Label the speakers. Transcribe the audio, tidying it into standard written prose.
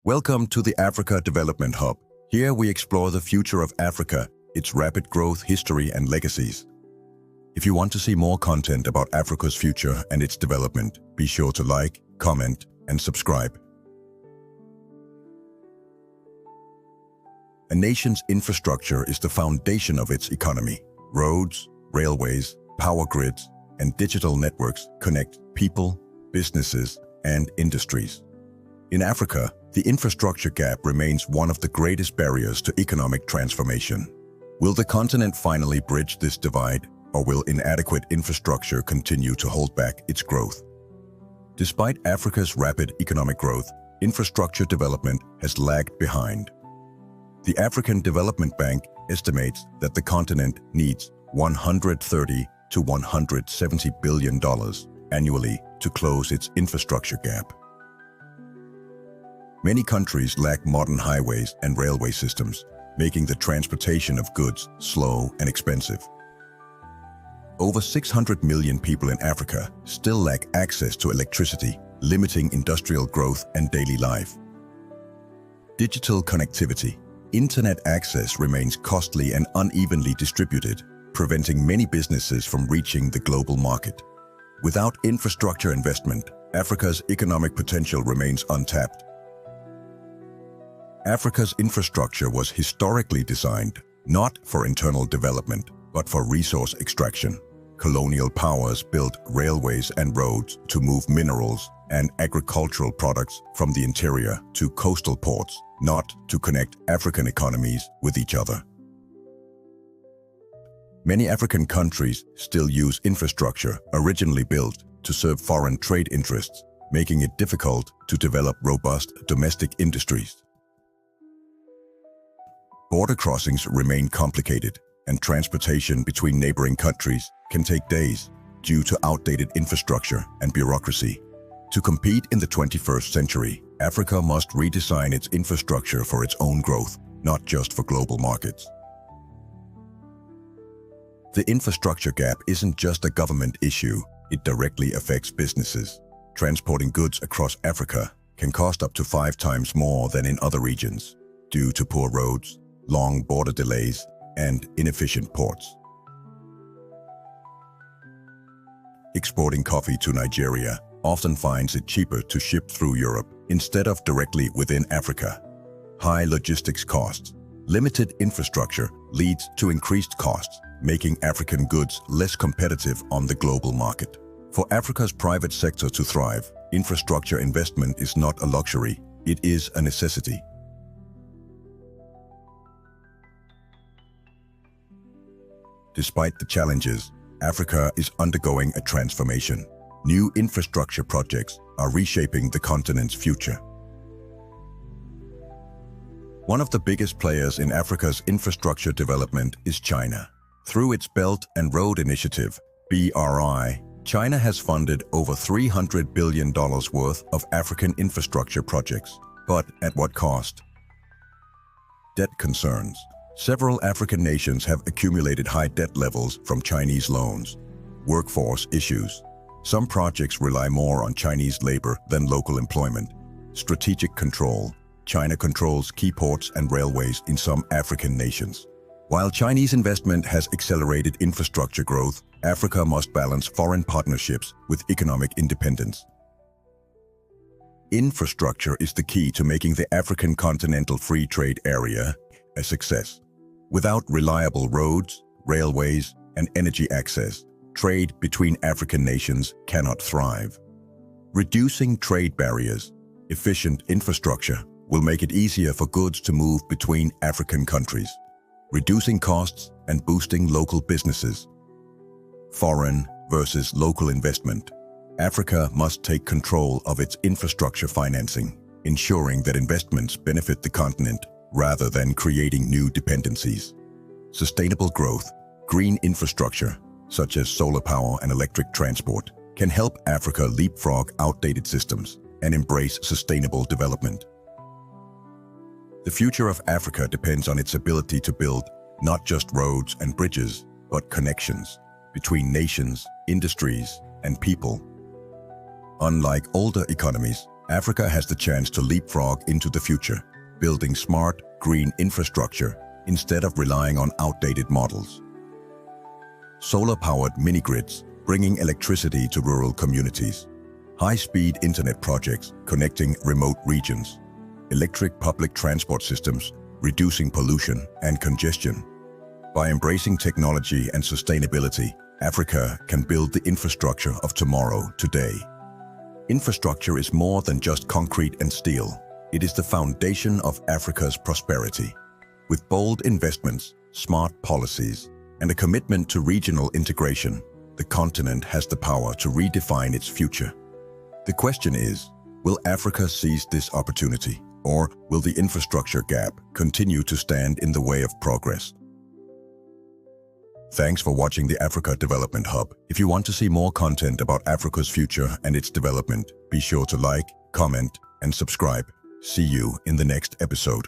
Speaker 1: Welcome to the Africa Development Hub. Here we explore the future of Africa, its rapid growth, history, and legacies. If you want to see more content about Africa's future and its development, be sure to like, comment, and subscribe. A nation's infrastructure is the foundation of its economy. Roads, railways, power grids, and digital networks connect people, businesses, and industries. In Africa, the infrastructure gap remains one of the greatest barriers to economic transformation. Will the continent finally bridge this divide, or will inadequate infrastructure continue to hold back its growth? Despite Africa's rapid economic growth, infrastructure development has lagged behind. The African Development Bank estimates that the continent needs $130 to $170 billion annually to close its infrastructure gap. Many countries lack modern highways and railway systems, making the transportation of goods slow and expensive. Over 600 million people in Africa still lack access to electricity, limiting industrial growth and daily life. Digital connectivity. Internet access remains costly and unevenly distributed, preventing many businesses from reaching the global market. Without infrastructure investment, Africa's economic potential remains untapped. Africa's infrastructure was historically designed not for internal development, but for resource extraction. Colonial powers built railways and roads to move minerals and agricultural products from the interior to coastal ports, not to connect African economies with each other. Many African countries still use infrastructure originally built to serve foreign trade interests, making it difficult to develop robust domestic industries. Border crossings remain complicated, and transportation between neighboring countries can take days due to outdated infrastructure and bureaucracy. To compete in the 21st century, Africa must redesign its infrastructure for its own growth, not just for global markets. The infrastructure gap isn't just a government issue, it directly affects businesses. Transporting goods across Africa can cost up to 5 times more than in other regions, due to poor roads, long border delays, and inefficient ports. Exporting coffee to Nigeria often finds it cheaper to ship through Europe instead of directly within Africa. High logistics costs. Limited infrastructure leads to increased costs, making African goods less competitive on the global market. For Africa's private sector to thrive, infrastructure investment is not a luxury, it is a necessity. Despite the challenges, Africa is undergoing a transformation. New infrastructure projects are reshaping the continent's future. One of the biggest players in Africa's infrastructure development is China. Through its Belt and Road Initiative, BRI, China has funded over $300 billion worth of African infrastructure projects. But at what cost? Debt concerns. Several African nations have accumulated high debt levels from Chinese loans. Workforce issues. Some projects rely more on Chinese labor than local employment. Strategic control. China controls key ports and railways in some African nations. While Chinese investment has accelerated infrastructure growth, Africa must balance foreign partnerships with economic independence. Infrastructure is the key to making the African Continental Free Trade Area a success. Without reliable roads, railways, and energy access, trade between African nations cannot thrive. Reducing trade barriers, efficient infrastructure will make it easier for goods to move between African countries, reducing costs and boosting local businesses. Foreign versus local investment. Africa must take control of its infrastructure financing, ensuring that investments benefit the continent rather than creating new dependencies. Sustainable growth, green infrastructure, such as solar power and electric transport, can help Africa leapfrog outdated systems and embrace sustainable development. The future of Africa depends on its ability to build not just roads and bridges, but connections between nations, industries, and people. Unlike older economies, Africa has the chance to leapfrog into the future, building smart, green infrastructure instead of relying on outdated models. Solar-powered mini-grids, bringing electricity to rural communities. High-speed internet projects connecting remote regions. Electric public transport systems, reducing pollution and congestion. By embracing technology and sustainability, Africa can build the infrastructure of tomorrow today. Infrastructure is more than just concrete and steel. It is the foundation of Africa's prosperity. With bold investments, smart policies, and a commitment to regional integration, the continent has the power to redefine its future. The question is, will Africa seize this opportunity, or will the infrastructure gap continue to stand in the way of progress? Thanks for watching the Africa Development Hub. If you want to see more content about Africa's future and its development, be sure to like, comment, and subscribe. See you in the next episode.